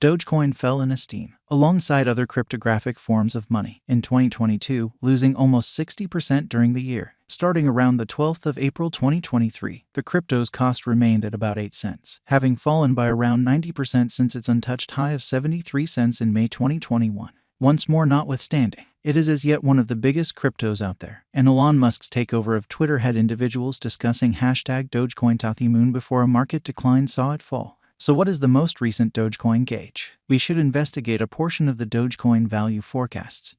Dogecoin fell in esteem, alongside other cryptographic forms of money, in 2022, losing almost 60% during the year. Starting around the 12th of April 2023, the crypto's cost remained at about 8 cents, having fallen by around 90% since its untouched high of 73 cents in May 2021. Once more notwithstanding, it is as yet one of the biggest cryptos out there, and Elon Musk's takeover of Twitter had individuals discussing #Dogecoin Tathymoon before a market decline saw it fall. So what is the most recent Dogecoin gauge? We should investigate a portion of the Dogecoin value forecasts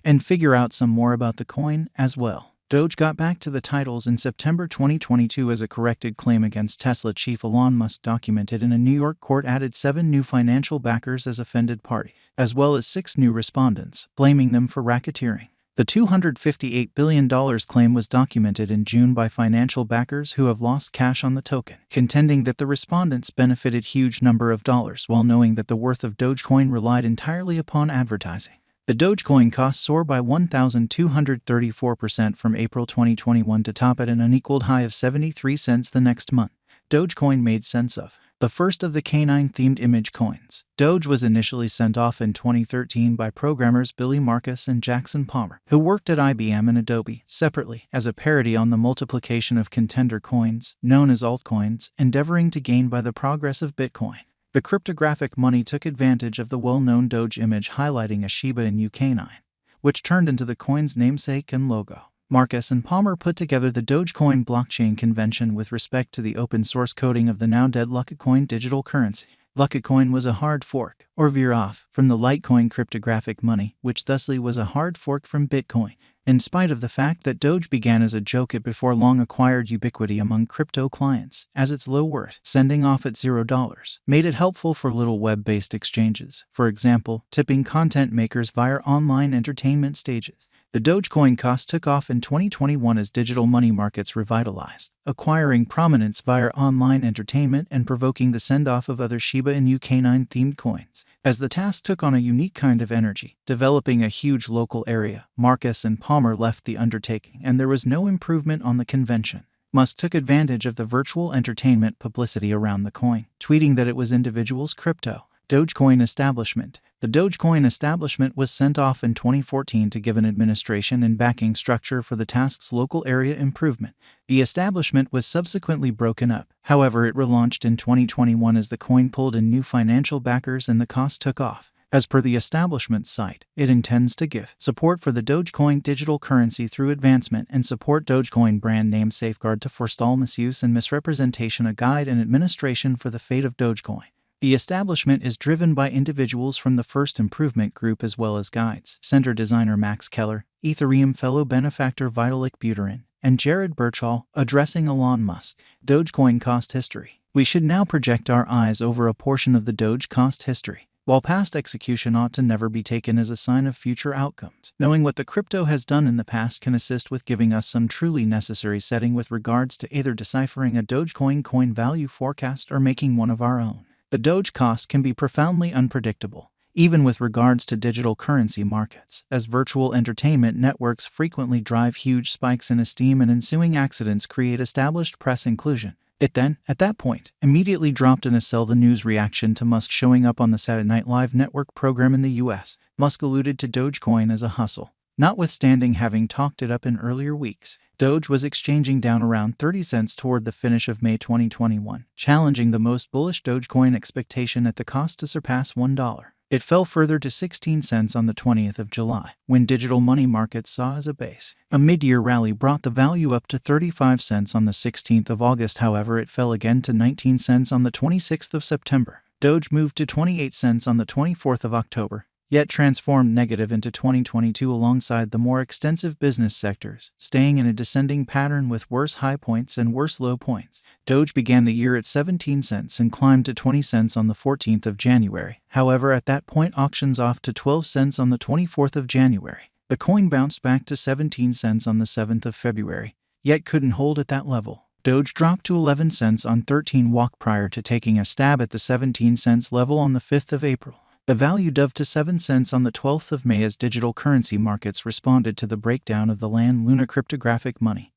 and figure out some more about the coin as well. Doge got back to the titles in September 2022 as a corrected claim against Tesla chief Elon Musk documented in a New York court added 7 new financial backers as offended party, as well as 6 new respondents, blaming them for racketeering. The $258 billion claim was documented in June by financial backers who have lost cash on the token, contending that the respondents benefited huge number of dollars while knowing that the worth of Dogecoin relied entirely upon advertising. The Dogecoin cost soared by 1,234% from April 2021 to top at an unequaled high of 73 cents the next month. Dogecoin made sense of. The first of the canine-themed image coins, Doge was initially sent off in 2013 by programmers Billy Marcus and Jackson Palmer, who worked at IBM and Adobe, separately, as a parody on the multiplication of contender coins, known as altcoins, endeavoring to gain by the progress of Bitcoin. The cryptographic money took advantage of the well-known Doge image highlighting a Shiba Inu canine, which turned into the coin's namesake and logo. Marcus and Palmer put together the Dogecoin blockchain convention with respect to the open-source coding of the now-dead Dogecoin digital currency. Dogecoin was a hard fork, or veer-off, from the Litecoin cryptographic money, which thusly was a hard fork from Bitcoin. In spite of the fact that Doge began as a joke, it before long acquired ubiquity among crypto clients, as its low worth, sending off at $0, made it helpful for little web-based exchanges, for example, tipping content makers via online entertainment stages. The Dogecoin cost took off in 2021 as digital money markets revitalized, acquiring prominence via online entertainment and provoking the send-off of other Shiba Inu canine-themed coins. As the task took on a unique kind of energy, developing a huge local area, Marcus and Palmer left the undertaking and there was no improvement on the convention. Musk took advantage of the virtual entertainment publicity around the coin, tweeting that it was individuals' crypto. Dogecoin establishment. The Dogecoin establishment was sent off in 2014 to give an administration and backing structure for the task's local area improvement. The establishment was subsequently broken up. However, it relaunched in 2021 as the coin pulled in new financial backers and the cost took off. As per the establishment's site, it intends to give support for the Dogecoin digital currency through advancement and support Dogecoin brand name safeguard to forestall misuse and misrepresentation, a guide and administration for the fate of Dogecoin. The establishment is driven by individuals from the First Improvement Group as well as guides, center designer Max Keller, Ethereum fellow benefactor Vitalik Buterin, and Jared Birchall, addressing Elon Musk. Dogecoin cost history. We should now project our eyes over a portion of the Doge cost history. While past execution ought to never be taken as a sign of future outcomes, knowing what the crypto has done in the past can assist with giving us some truly necessary setting with regards to either deciphering a Dogecoin coin value forecast or making one of our own. The Doge cost can be profoundly unpredictable, even with regards to digital currency markets, as virtual entertainment networks frequently drive huge spikes in esteem and ensuing accidents create established press inclusion. It then, at that point, immediately dropped in a sell the news reaction to Musk showing up on the Saturday Night Live network program in the US. Musk alluded to Dogecoin as a hustle. Notwithstanding having talked it up in earlier weeks, Doge was exchanging down around 30 cents toward the finish of May 2021, challenging the most bullish Dogecoin expectation at the cost to surpass $1. It fell further to 16 cents on the 20th of July, when digital money markets saw as a base. A mid-year rally brought the value up to 35 cents on the 16th of August. However, it fell again to 19 cents on the 26th of September. Doge moved to 28 cents on the 24th of October, yet transformed negative into 2022 alongside the more extensive business sectors, staying in a descending pattern with worse high points and worse low points. Doge began the year at 17 cents and climbed to 20 cents on the 14th of January. However, at that point auctions off to 12 cents on the 24th of January. The coin bounced back to 17 cents on the 7th of February, yet couldn't hold at that level. Doge dropped to 11 cents on 13 walk prior to taking a stab at the 17 cents level on the 5th of April. The value dove to 7 cents on the 12th of May as digital currency markets responded to the breakdown of the Luna cryptographic money.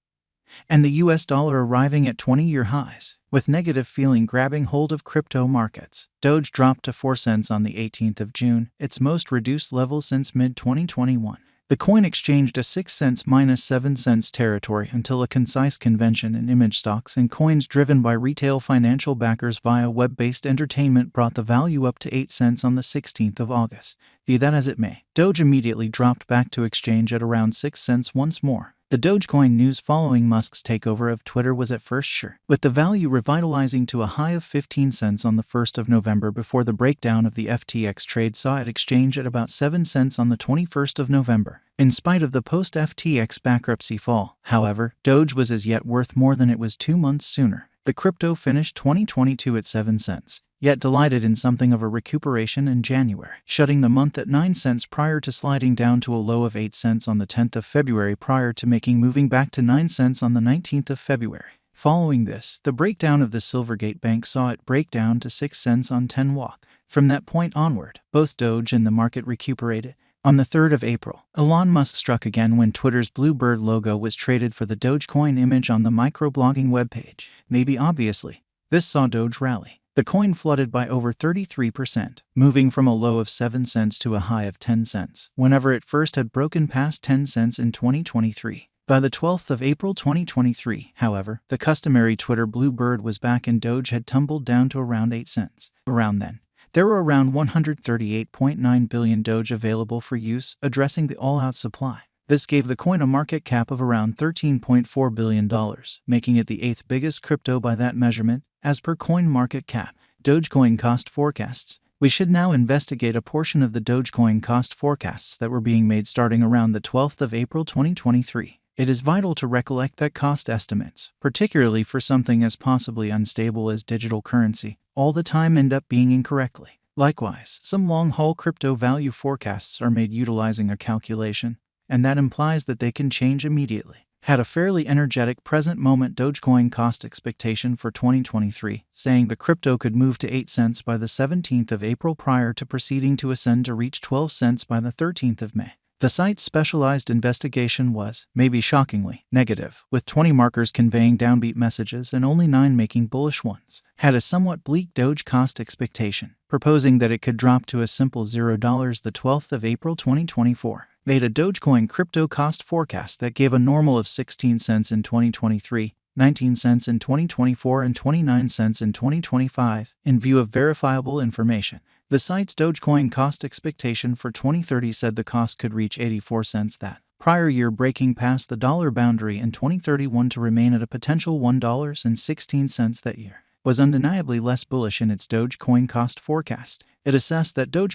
and the US dollar arriving at 20-year highs, with negative feeling grabbing hold of crypto markets. Doge dropped to 4 cents on the 18th of June, its most reduced level since mid-2021. The coin exchanged a 6 cents minus 7 cents territory until a concise convention in image stocks and coins driven by retail financial backers via web-based entertainment brought the value up to 8 cents on the 16th of August. Be that as it may, Doge immediately dropped back to exchange at around 6 cents once more. The Dogecoin news following Musk's takeover of Twitter was at first sure, with the value revitalizing to a high of 15 cents on the 1st of November before the breakdown of the FTX trade saw it exchange at about 7 cents on the 21st of November. In spite of the post-FTX bankruptcy fall, however, Doge was as yet worth more than it was 2 months sooner. The crypto finished 2022 at 7 cents, yet delighted in something of a recuperation in January, shutting the month at 9 cents prior to sliding down to a low of 8 cents on the 10th of February prior to moving back to 9 cents on the 19th of February. Following this, the breakdown of the Silvergate Bank saw it break down to 6 cents on 10 walk. From that point onward, both Doge and the market recuperated. On the 3rd of April, Elon Musk struck again when Twitter's Bluebird logo was traded for the Dogecoin image on the microblogging webpage. Maybe obviously, this saw Doge rally. The coin flooded by over 33%, moving from a low of 7 cents to a high of 10 cents, whenever it first had broken past 10 cents in 2023. By the 12th of April 2023, however, the customary Twitter Bluebird was back and Doge had tumbled down to around 8 cents. Around then, there were around 138.9 billion Doge available for use, addressing the all-out supply. This gave the coin a market cap of around $13.4 billion, making it the 8th biggest crypto by that measurement, as per CoinMarketCap. Dogecoin cost forecasts. We should now investigate a portion of the Dogecoin cost forecasts that were being made starting around the 12th of April 2023. It is vital to recollect that cost estimates, particularly for something as possibly unstable as digital currency, all the time end up being incorrectly. Likewise, some long-haul crypto value forecasts are made utilizing a calculation, and that implies that they can change immediately. Had a fairly energetic present moment Dogecoin cost expectation for 2023, saying the crypto could move to 8 cents by the 17th of April prior to proceeding to ascend to reach 12 cents by the 13th of May. The site's specialized investigation was, maybe shockingly, negative, with 20 markers conveying downbeat messages and only 9 making bullish ones. Had a somewhat bleak Doge cost expectation, proposing that it could drop to a simple $0 the 12th of April 2024. Made a Dogecoin crypto cost forecast that gave a normal of 16 cents in 2023, 19 cents in 2024 and 29 cents in 2025, in view of verifiable information. The site's Dogecoin cost expectation for 2030 said the cost could reach 84 cents that prior year, breaking past the dollar boundary in 2031 to remain at a potential $1.16 that year. Was undeniably less bullish in its Dogecoin cost forecast. It assessed that Doge